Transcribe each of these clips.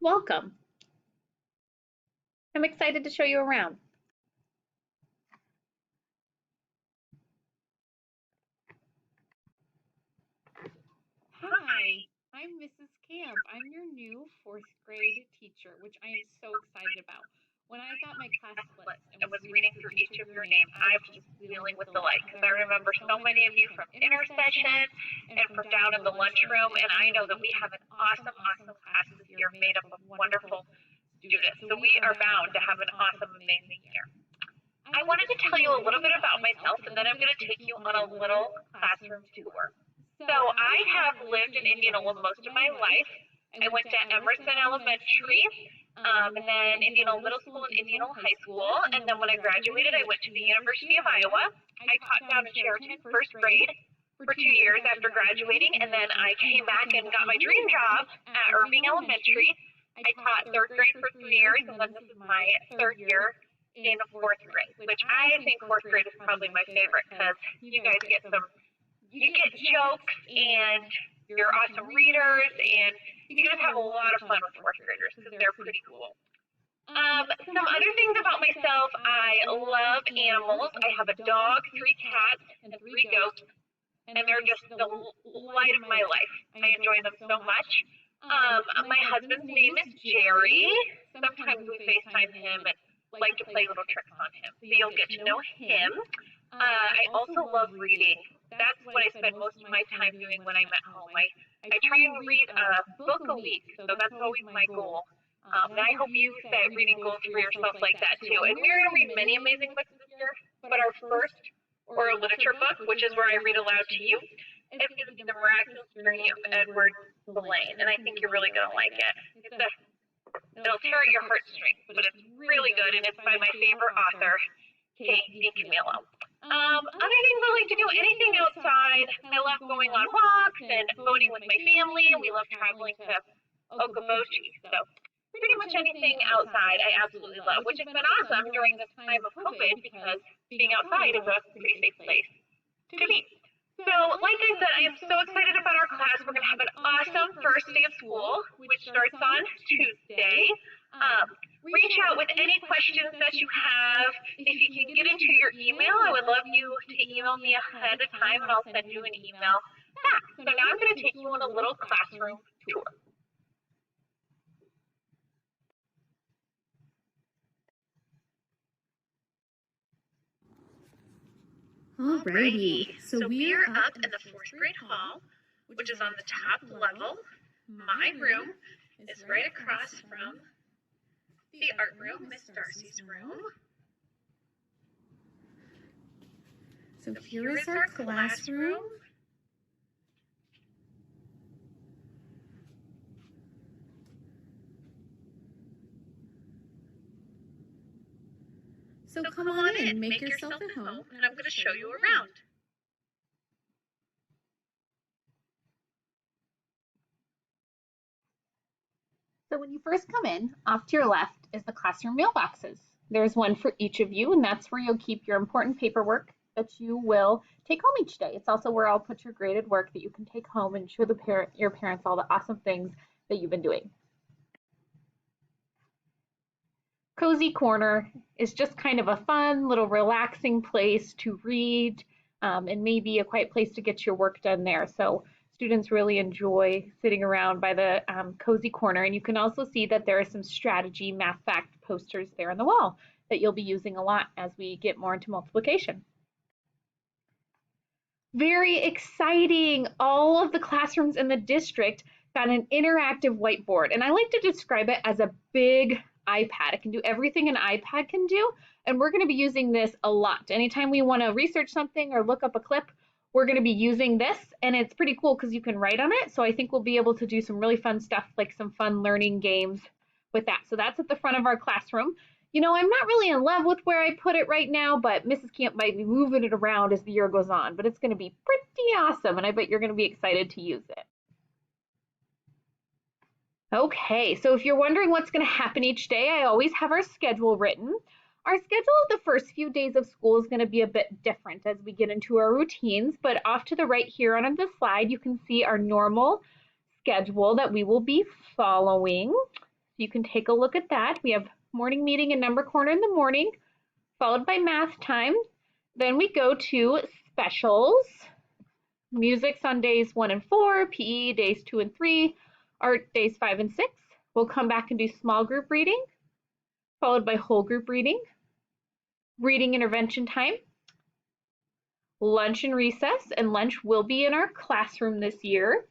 Welcome. I'm excited to show you around. Hi, I'm Mrs. Camp. I'm your new fourth grade teacher, which I am so excited about. When I got my class list and was reading through each of your names, I was just wheeling with delight because I remember so many of you from intercession and from down in the lunchroom, and I know that we have an awesome, awesome class this year made up of wonderful students. So we are bound to have an awesome, amazing year. I wanted to tell you a little bit about myself, and then I'm going to take you on a little classroom tour. So I have lived in Indianola most of my life. I went to Emerson Elementary, and then Indianola Middle School and Indianola High School. And then when I graduated, I went to the University of Iowa. I taught down in Sheraton first grade for 2 years after graduating, and then I came back and got my dream job at Irving Elementary. I taught third grade for 3 years, and then this is my third year in fourth grade, which I think fourth grade is probably my favorite because you guys you get jokes and you're awesome readers, and you just have a lot of fun with fourth graders because they're pretty cool. Some other things about myself: I love animals. I have a dog, 3 cats, and 3 goats, and they're just the light of my life. I enjoy them so much. My husband's name is Jerry. Sometimes we FaceTime him and like to play little tricks on him, so you'll get to know him. I also love reading. That's what I spend most of my time doing when I'm at home. I try and read a book a week, so that's always my goal. And I hope you set reading goals for yourself like that too. And we're going to read many amazing books this year, but our first oral literature book, which is where I read aloud to you, is going to be The Miraculous Journey of Edward Blaine, and I think you're really going to like it. It'll tear at your heartstrings, but it's really good, and it's by my favorite author, Kate DiCamillo. Other things I like to do, anything outside. I love going on walks and boating with my family, and we love traveling to Okoboji. So pretty much anything outside I absolutely love, which has been awesome during this time of COVID because being outside is a pretty safe place to be. So, like I said, I am so excited about our class. We're going to have an awesome first day of school, which starts on Tuesday. Reach out with any questions that you have. If you can get into your email, I would love you to email me ahead of time, and I'll send you an email back. So now I'm going to take you on a little classroom tour. Alrighty, so we are up in the fourth grade hall, which is on the top level. My room is right across from the art room, Miss Darcy's room. So here is our classroom. So come on in, make yourself at home, and I'm going to show you around. So when you first come in, off to your left is the classroom mailboxes. There's one for each of you, and that's where you'll keep your important paperwork that you will take home each day. It's also where I'll put your graded work that you can take home and show your parents all the awesome things that you've been doing. Cozy Corner is just kind of a fun little relaxing place to read, and maybe a quiet place to get your work done there. So students really enjoy sitting around by the Cozy Corner. And you can also see that there are some strategy math fact posters there on the wall that you'll be using a lot as we get more into multiplication. Very exciting! All of the classrooms in the district got an interactive whiteboard, and I like to describe it as a big iPad. It can do everything an iPad can do, and we're going to be using this a lot. Anytime we want to research something or look up a clip, we're going to be using this, and it's pretty cool because you can write on it. So I think we'll be able to do some really fun stuff, like some fun learning games with that. So that's at the front of our classroom. You know, I'm not really in love with where I put it right now, but Mrs. Camp might be moving it around as the year goes on, but it's going to be pretty awesome, and I bet you're going to be excited to use it. Okay, so if you're wondering what's going to happen each day, I always have our schedule written. Our schedule of the first few days of school is going to be a bit different as we get into our routines, but off to the right here on the slide, you can see our normal schedule that we will be following. You can take a look at that. We have morning meeting and number corner in the morning, followed by math time. Then we go to specials. Music's on days 1 and 4, PE days 2 and 3, art days 5 and 6. We'll come back and do small group reading, followed by whole group reading, reading intervention time, lunch and recess, and lunch will be in our classroom this year.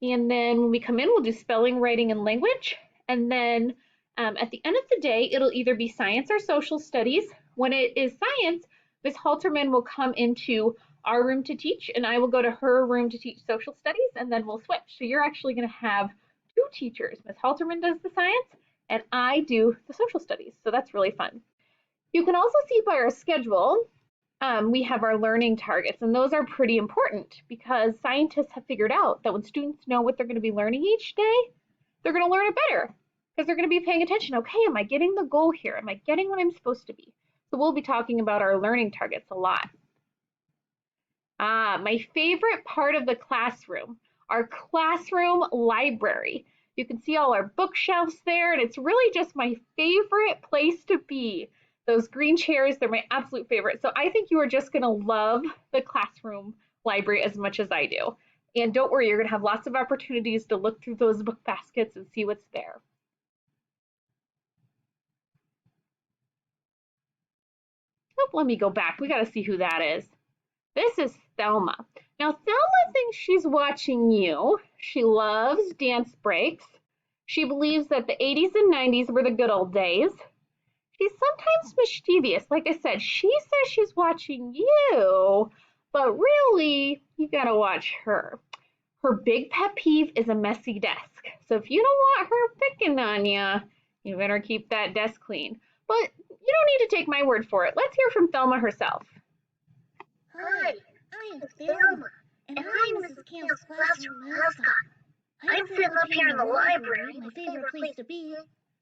And then when we come in, we'll do spelling, writing, and language. And then at the end of the day, it'll either be science or social studies. When it is science, Ms. Halterman will come into our room to teach, and I will go to her room to teach social studies, and then we'll switch. So you're actually going to have two teachers. Ms. Halterman does the science, and I do the social studies. So that's really fun. You can also see by our schedule, we have our learning targets, and those are pretty important because scientists have figured out that when students know what they're going to be learning each day, they're going to learn it better because they're going to be paying attention. Okay, am I getting the goal here? Am I getting what I'm supposed to be? So we'll be talking about our learning targets a lot. My favorite part of the classroom, our classroom library. You can see all our bookshelves there, and it's really just my favorite place to be. Those green chairs, they're my absolute favorite. So I think you are just going to love the classroom library as much as I do. And don't worry, you're going to have lots of opportunities to look through those book baskets and see what's there. Oh, let me go back. We got to see who that is. This is Thelma. Now, Thelma thinks she's watching you. She loves dance breaks. She believes that the 80s and 90s were the good old days. She's sometimes mischievous. Like I said, she says she's watching you, but really, you gotta watch her. Her big pet peeve is a messy desk. So if you don't want her picking on you, you better keep that desk clean. But you don't need to take my word for it. Let's hear from Thelma herself. Hi, I'm Thelma, and I'm Mrs. Kampf's classroom mascot. I'm sitting up here in the library, my favorite place to be,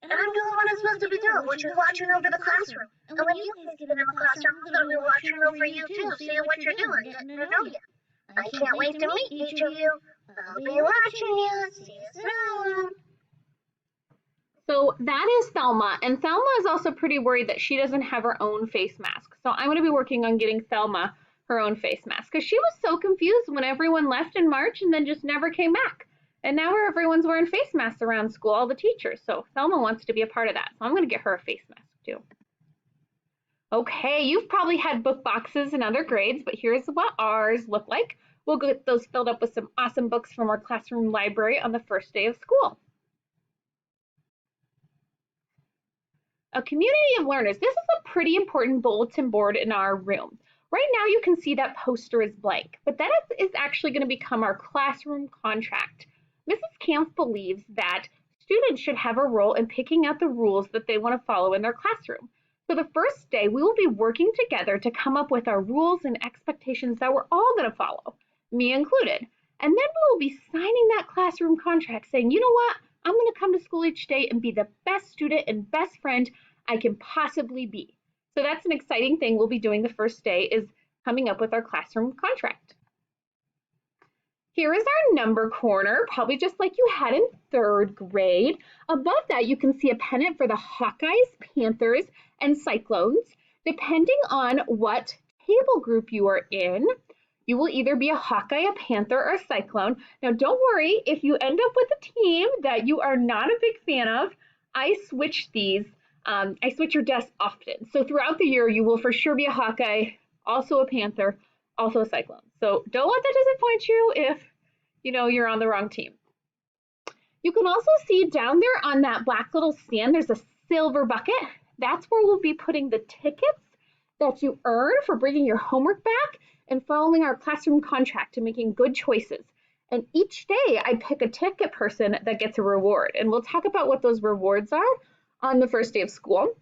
and I'm doing what I'm supposed to be doing, which is watching over the classroom. And when you guys get in the classroom, I'm going to be watching over you too, seeing what you're doing, getting to know you. I can't wait to meet each of you. I'll be watching you. See you soon. So that is Thelma, and Thelma is also pretty worried that she doesn't have her own face mask. So I'm going to be working on getting Thelma her own face mask because she was so confused when everyone left in March and then just never came back. And now everyone's wearing face masks around school, all the teachers. So Thelma wants to be a part of that. So I'm going to get her a face mask too. Okay, you've probably had book boxes in other grades, but here's what ours look like. We'll get those filled up with some awesome books from our classroom library on the first day of school. A community of learners. This is a pretty important bulletin board in our room. Right now you can see that poster is blank, but that is actually going to become our classroom contract. Mrs. Kampf believes that students should have a role in picking out the rules that they want to follow in their classroom. So the first day we will be working together to come up with our rules and expectations that we're all going to follow, me included. And then we will be signing that classroom contract saying, you know what, I'm going to come to school each day and be the best student and best friend I can possibly be. So that's an exciting thing we'll be doing the first day is coming up with our classroom contract. Here is our number corner, probably just like you had in 3rd grade. Above that, you can see a pennant for the Hawkeyes, Panthers, and Cyclones. Depending on what table group you are in, you will either be a Hawkeye, a Panther, or a Cyclone. Now, don't worry, if you end up with a team that you are not a big fan of, I switch these. I switch your desks often. So throughout the year, you will for sure be a Hawkeye, also a Panther, also a Cyclone. So don't let that disappoint you if you're on the wrong team. You can also see down there on that black little stand, there's a silver bucket. That's where we'll be putting the tickets that you earn for bringing your homework back and following our classroom contract and making good choices. And each day I pick a ticket person that gets a reward. And we'll talk about what those rewards are on the first day of school.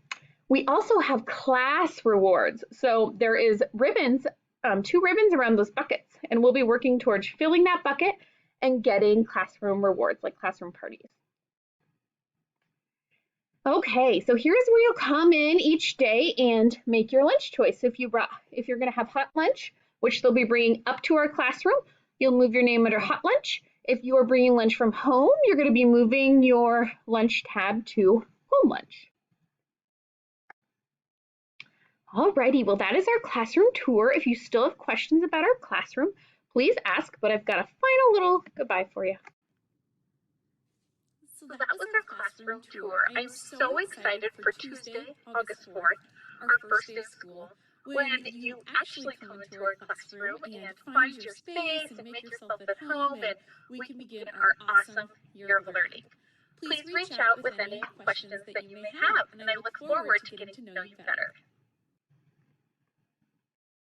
We also have class rewards. So there is ribbons, 2 ribbons around those buckets. And we'll be working towards filling that bucket and getting classroom rewards like classroom parties. Okay, so here's where you'll come in each day and make your lunch choice. If you're going to have hot lunch, which they'll be bringing up to our classroom, you'll move your name under hot lunch. If you are bringing lunch from home, you're going to be moving your lunch tab to home lunch. Alrighty, well that is our classroom tour. If you still have questions about our classroom, please ask, but I've got a final little goodbye for you. So that was our classroom tour. I am so excited for Tuesday, August 4th, our first day of school, when you actually come into our classroom and find your space and make yourself at home, and we can begin our awesome year of learning. Please reach out with any questions that you may have, and I look forward to getting to know you better.